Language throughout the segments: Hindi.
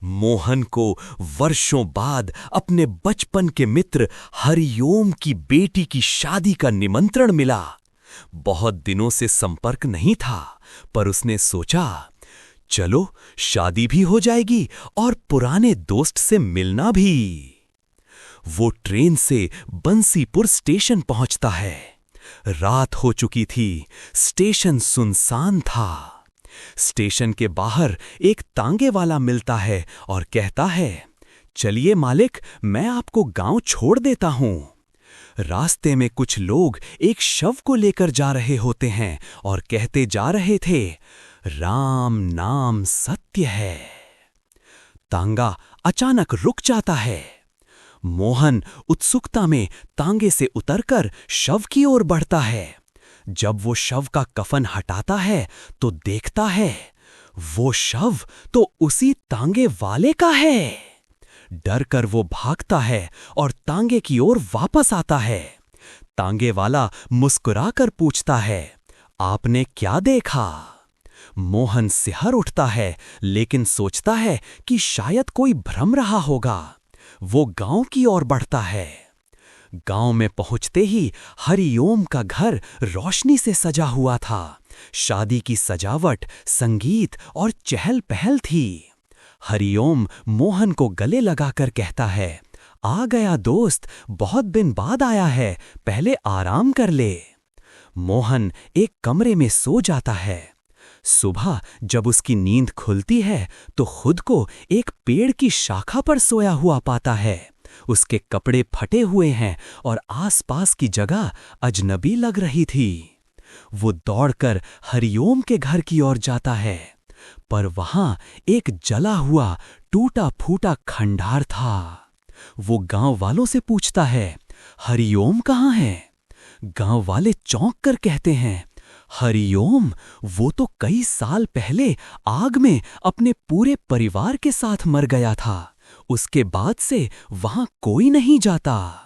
मोहन को वर्षों बाद अपने बचपन के मित्र हरिओम की बेटी की शादी का निमंत्रण मिला। बहुत दिनों से संपर्क नहीं था, पर उसने सोचा, चलो शादी भी हो जाएगी और पुराने दोस्त से मिलना भी। वो ट्रेन से बंसीपुर स्टेशन पहुंचता है। रात हो चुकी थी, स्टेशन सुनसान था। स्टेशन के बाहर एक तांगे वाला मिलता है और कहता है, चलिए मालिक, मैं आपको गांव छोड़ देता हूं। रास्ते में कुछ लोग एक शव को लेकर जा रहे होते हैं और कहते जा रहे थे, राम नाम सत्य है। तांगा अचानक रुक जाता है। मोहन उत्सुकता में तांगे से उतरकर शव की ओर बढ़ता है। जब वो शव का कफन हटाता है तो देखता है, वो शव तो उसी तांगे वाले का है। डर कर वो भागता है और तांगे की ओर वापस आता है। तांगे वाला मुस्कुराकर पूछता है, आपने क्या देखा? मोहन सिहर उठता है, लेकिन सोचता है कि शायद कोई भ्रम रहा होगा। वो गांव की ओर बढ़ता है। गांव में पहुंचते ही हरिओम का घर रोशनी से सजा हुआ था। शादी की सजावट, संगीत और चहल पहल थी। हरिओम मोहन को गले लगाकर कहता है, आ गया दोस्त, बहुत दिन बाद आया है, पहले आराम कर ले। मोहन एक कमरे में सो जाता है। सुबह जब उसकी नींद खुलती है तो खुद को एक पेड़ की शाखा पर सोया हुआ पाता है। उसके कपड़े फटे हुए हैं और आसपास की जगह अजनबी लग रही थी। वो दौड़कर हरिओम के घर की ओर जाता है, पर वहां एक जला हुआ टूटा फूटा खंडार था। वो गांव वालों से पूछता है, हरिओम कहाँ है? गांव वाले चौंक कर कहते हैं, हरिओम, वो तो कई साल पहले आग में अपने पूरे परिवार के साथ मर गया था। उसके बाद से वहां कोई नहीं जाता।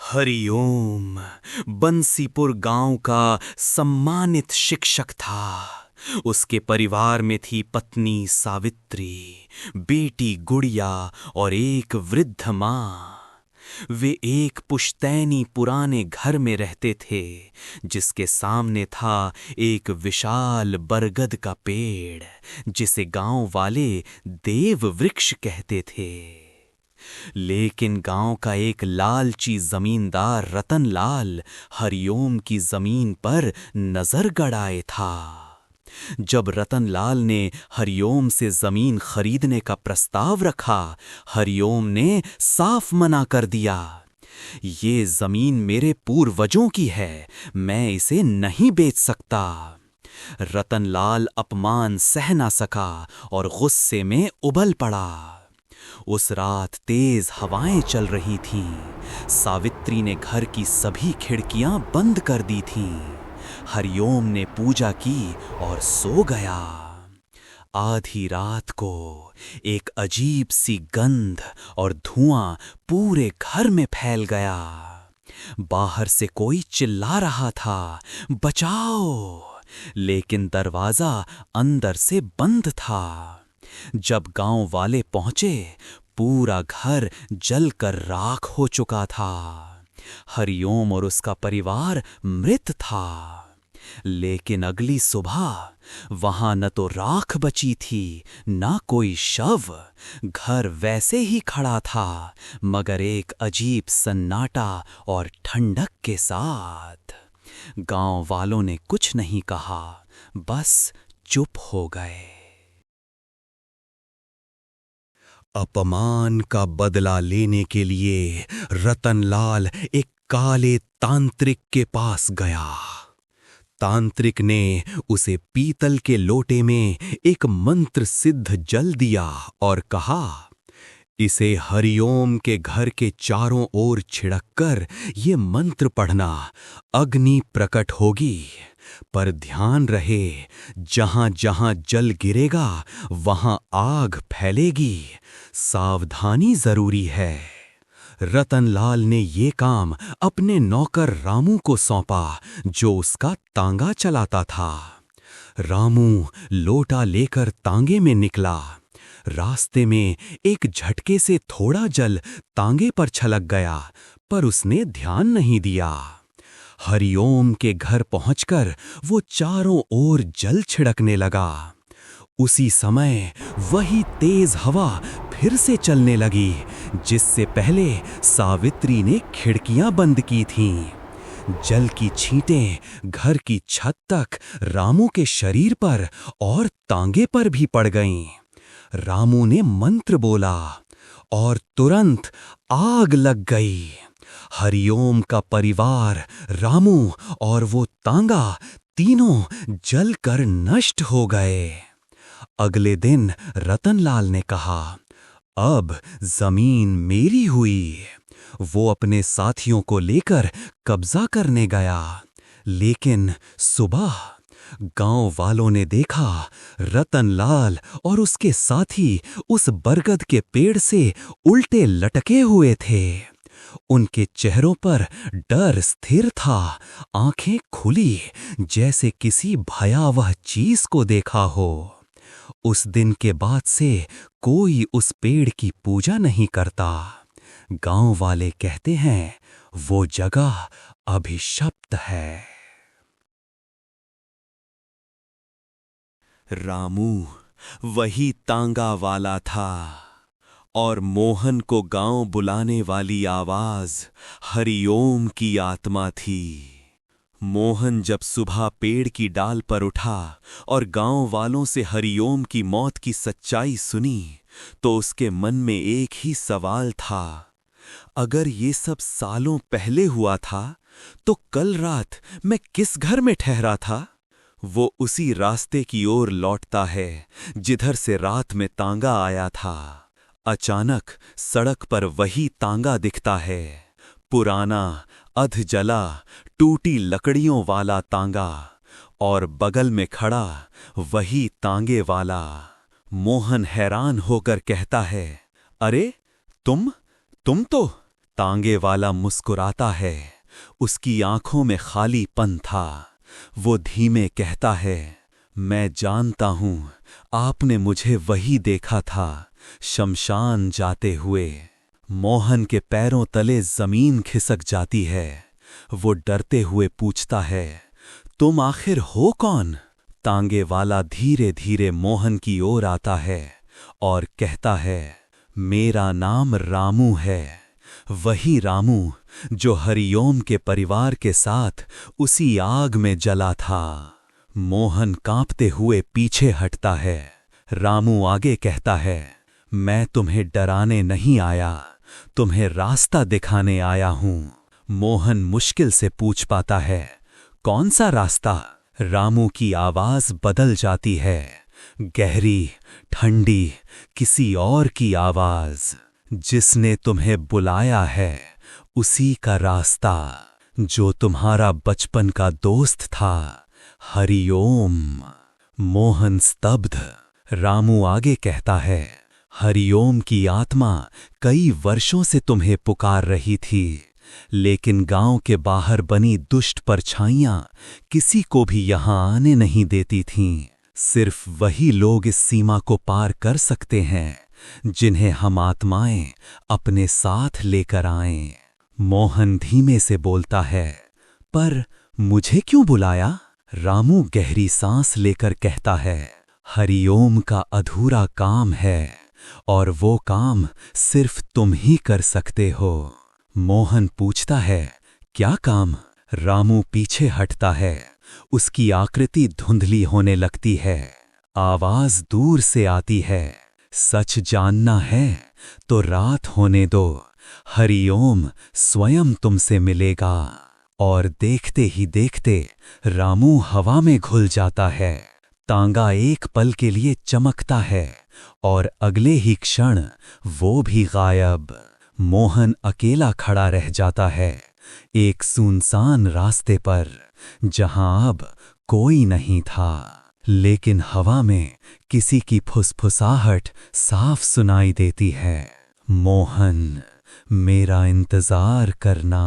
हरिओम बंसीपुर गांव का सम्मानित शिक्षक था। उसके परिवार में थी पत्नी सावित्री, बेटी गुड़िया और एक वृद्ध मां। वे एक पुश्तैनी पुराने घर में रहते थे, जिसके सामने था एक विशाल बरगद का पेड़, जिसे गांव वाले देव वृक्ष कहते थे। लेकिन गांव का एक लालची जमींदार रतनलाल हरिओम की जमीन पर नजर गड़ाए था। जब रतनलाल ने हरिओम से जमीन खरीदने का प्रस्ताव रखा, हरिओम ने साफ मना कर दिया, ये जमीन मेरे पूर्वजों की है, मैं इसे नहीं बेच सकता। रतनलाल अपमान सह ना सका और गुस्से में उबल पड़ा। उस रात तेज हवाएं चल रही थीं। सावित्री ने घर की सभी खिड़कियां बंद कर दी थीं। हरिओम ने पूजा की और सो गया। आधी रात को एक अजीब सी गंध और धुआं पूरे घर में फैल गया। बाहर से कोई चिल्ला रहा था, बचाओ! लेकिन दरवाजा अंदर से बंद था। जब गांव वाले पहुंचे, पूरा घर जलकर राख हो चुका था। हरिओम और उसका परिवार मृत था। लेकिन अगली सुबह वहां न तो राख बची थी, न कोई शव। घर वैसे ही खड़ा था, मगर एक अजीब सन्नाटा और ठंडक के साथ। गांव वालों ने कुछ नहीं कहा, बस चुप हो गए। अपमान का बदला लेने के लिए रतनलाल एक काले तांत्रिक के पास गया। तांत्रिक ने उसे पीतल के लोटे में एक मंत्र सिद्ध जल दिया और कहा, इसे हरिओम के घर के चारों ओर छिड़ककर ये मंत्र पढ़ना, अग्नि प्रकट होगी। पर ध्यान रहे, जहां जहां जल गिरेगा वहां आग फैलेगी, सावधानी जरूरी है। रतनलाल ने ये काम अपने नौकर रामू को सौंपा, जो उसका तांगा चलाता था। रामू लोटा लेकर तांगे में निकला। रास्ते में एक झटके से थोड़ा जल तांगे पर छलक गया, पर उसने ध्यान नहीं दिया। हरिओम के घर पहुंचकर वो चारों ओर जल छिड़कने लगा। उसी समय वही तेज हवा फिर से चलने लगी, जिससे पहले सावित्री ने खिड़कियां बंद की थीं। जल की छींटें घर की छत तक, रामू के शरीर पर और तांगे पर भी पड़ गईं। रामू ने मंत्र बोला और तुरंत आग लग गई। हरिओम का परिवार, रामू और वो तांगा तीनों जलकर नष्ट हो गए। अगले दिन रतनलाल ने कहा, अब जमीन मेरी हुई। वो अपने साथियों को लेकर कब्जा करने गया, लेकिन सुबह गांव वालों ने देखा रतनलाल और उसके साथी उस बरगद के पेड़ से उल्टे लटके हुए थे। उनके चेहरों पर डर स्थिर था, आंखें खुली जैसे किसी भयावह चीज को देखा हो। उस दिन के बाद से कोई उस पेड़ की पूजा नहीं करता। गांव वाले कहते हैं वो जगह अभिशप्त है। रामू वही तांगा वाला था और मोहन को गांव बुलाने वाली आवाज हरिओम की आत्मा थी। मोहन जब सुबह पेड़ की डाल पर उठा और गांव वालों से हरिओम की मौत की सच्चाई सुनी, तो उसके मन में एक ही सवाल था, अगर ये सब सालों पहले हुआ था तो कल रात मैं किस घर में ठहरा था? वो उसी रास्ते की ओर लौटता है जिधर से रात में तांगा आया था। अचानक सड़क पर वही तांगा दिखता है, पुराना, अध जला, टूटी लकड़ियों वाला तांगा, और बगल में खड़ा वही तांगे वाला। मोहन हैरान होकर कहता है, अरे तुम तो। तांगे वाला मुस्कुराता है, उसकी आंखों में खालीपन था। वो धीमे कहता है, मैं जानता हूं आपने मुझे वही देखा था, शमशान जाते हुए। मोहन के पैरों तले जमीन खिसक जाती है। वो डरते हुए पूछता है, तुम आखिर हो कौन? तांगे वाला धीरे धीरे मोहन की ओर आता है और कहता है, मेरा नाम रामू है। वही रामू जो हरिओम के परिवार के साथ उसी आग में जला था। मोहन कांपते हुए पीछे हटता है। रामू आगे कहता है, मैं तुम्हें डराने नहीं आया, तुम्हें रास्ता दिखाने आया हूं। मोहन मुश्किल से पूछ पाता है, कौन सा रास्ता? रामू की आवाज बदल जाती है, गहरी, ठंडी, किसी और की आवाज। जिसने तुम्हें बुलाया है उसी का रास्ता, जो तुम्हारा बचपन का दोस्त था, हरिओम। मोहन स्तब्ध। रामू आगे कहता है, हरिओम की आत्मा कई वर्षों से तुम्हें पुकार रही थी, लेकिन गांव के बाहर बनी दुष्ट परछाइयां किसी को भी यहां आने नहीं देती थीं। सिर्फ वही लोग इस सीमा को पार कर सकते हैं जिन्हें हम आत्माएं अपने साथ लेकर आएं। मोहन धीमे से बोलता है, पर मुझे क्यों बुलाया? रामू गहरी सांस लेकर कहता है, हरिओम का अधूरा काम है और वो काम सिर्फ तुम ही कर सकते हो। मोहन पूछता है, क्या काम? रामू पीछे हटता है। उसकी आकृति धुंधली होने लगती है। आवाज दूर से आती है, सच जानना है तो रात होने दो, हरिओम स्वयं तुमसे मिलेगा। और देखते ही देखते रामू हवा में घुल जाता है। तांगा एक पल के लिए चमकता है और अगले ही क्षण वो भी गायब। मोहन अकेला खड़ा रह जाता है, एक सुनसान रास्ते पर, जहां अब कोई नहीं था, लेकिन हवा में किसी की फुसफुसाहट साफ सुनाई देती है, मोहन, मेरा इंतजार करना।